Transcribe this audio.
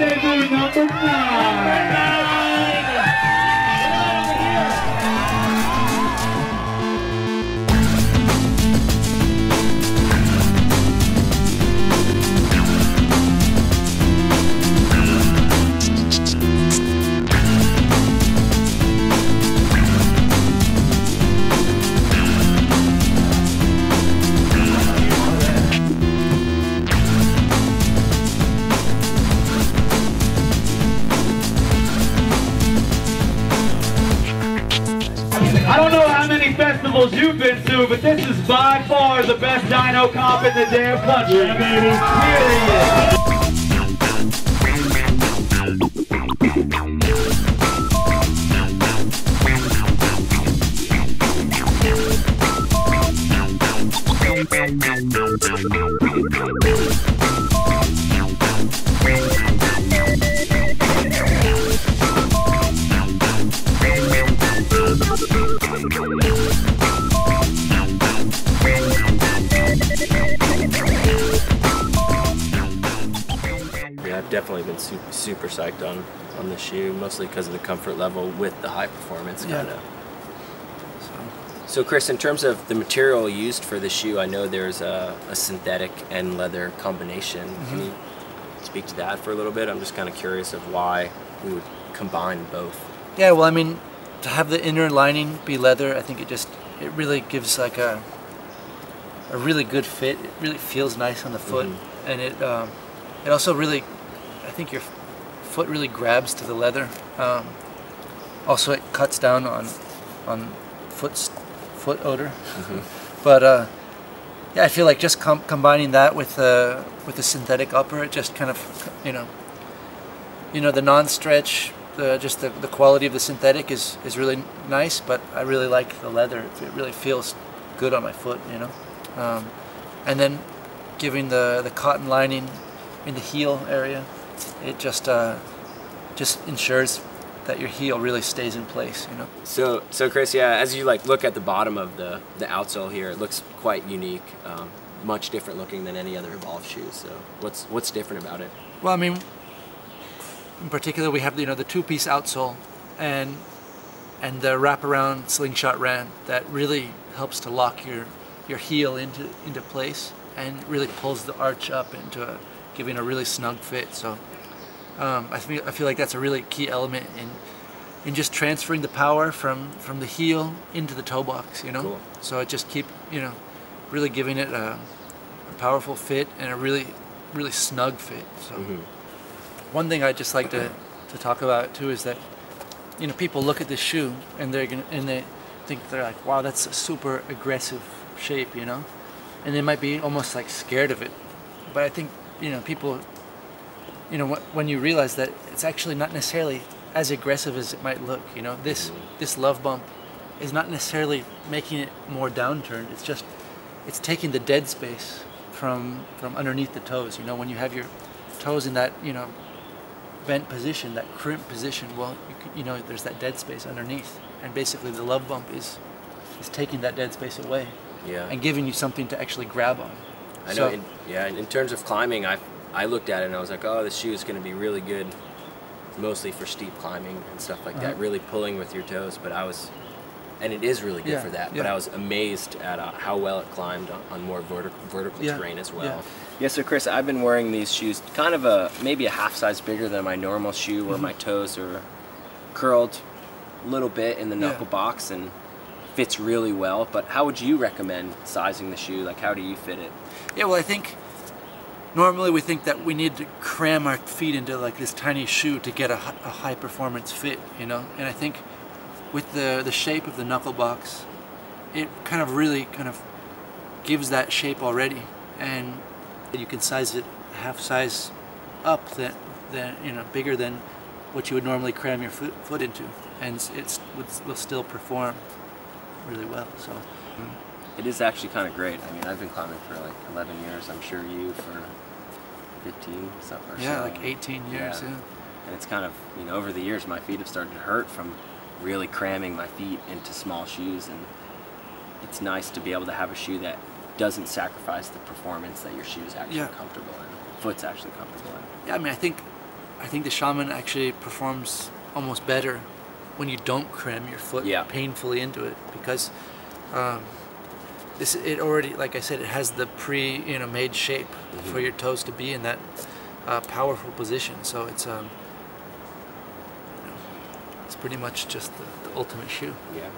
Rendezvous number 9. I don't know how many festivals you've been to, but this is by far the best dyno comp in the damn country, baby. Period. Definitely been super psyched on the shoe, mostly because of the comfort level with the high performance kind of. So Chris, in terms of the material used for the shoe, I know there's a synthetic and leather combination. Can you speak to that for a little bit? I'm just kind of curious of why we would combine both. Yeah, well, I mean, to have the inner lining be leather, I think it really gives like a really good fit. It really feels nice on the foot, and it also really, I think your foot really grabs to the leather. Also, it cuts down on foot odor. But yeah, I feel like just combining that with the synthetic upper, it just kind of the non-stretch, just the quality of the synthetic is really nice. But I really like the leather. It really feels good on my foot, and then giving the cotton lining in the heel area, it just ensures that your heel really stays in place, So Chris, yeah, as you look at the bottom of the outsole here, it looks quite unique, much different looking than any other Evolv shoes. So what's different about it? Well, I mean, in particular, we have the two-piece outsole and the wraparound slingshot rand that really helps to lock your heel into place and really pulls the arch up into giving a really snug fit. So I feel like that's a really key element in just transferring the power from the heel into the toe box, Cool. So it just really giving it a powerful fit and a really snug fit. So one thing I'd just like to talk about too is that people look at this shoe and they think, they're like, wow, that's a super aggressive shape, and they might be almost like scared of it. But I think people, when you realize that it's actually not necessarily as aggressive as it might look, this love bump is not necessarily making it more downturned. It's taking the dead space from underneath the toes. When you have your toes in that bent position, that crimp position, well, there's that dead space underneath, and basically the love bump is taking that dead space away, and giving you something to actually grab on. I know. In terms of climbing, I looked at it and I was like, oh, this shoe is going to be really good, mostly for steep climbing and stuff like that, really pulling with your toes. But and it is really good for that. But I was amazed at how well it climbed on more vertical terrain as well. Yeah. So Chris, I've been wearing these shoes kind of maybe a half size bigger than my normal shoe, where my toes are curled a little bit in the knuckle box and fits really well. But how would you recommend sizing the shoe? Like, how do you fit it? Yeah, well, I think normally we think that we need to cram our feet into like this tiny shoe to get a high performance fit, and I think with the shape of the knuckle box, it really gives that shape already, and you can size it half size up than bigger than what you would normally cram your foot into, and will still perform really well. So it is actually kind of great. I mean, I've been climbing for like 11 years. I'm sure you for 15 something or so. Yeah, like 18 years. Yeah. And it's kind of, over the years, my feet have started to hurt from really cramming my feet into small shoes, and it's nice to be able to have a shoe that doesn't sacrifice the performance that your shoe is actually comfortable in. Foot's actually comfortable in. Yeah, I mean, I think I think the Shaman actually performs almost better when you don't cram your foot painfully into it, because it already, like I said, it has the made shape for your toes to be in that powerful position. So it's it's pretty much just the ultimate shoe. Yeah.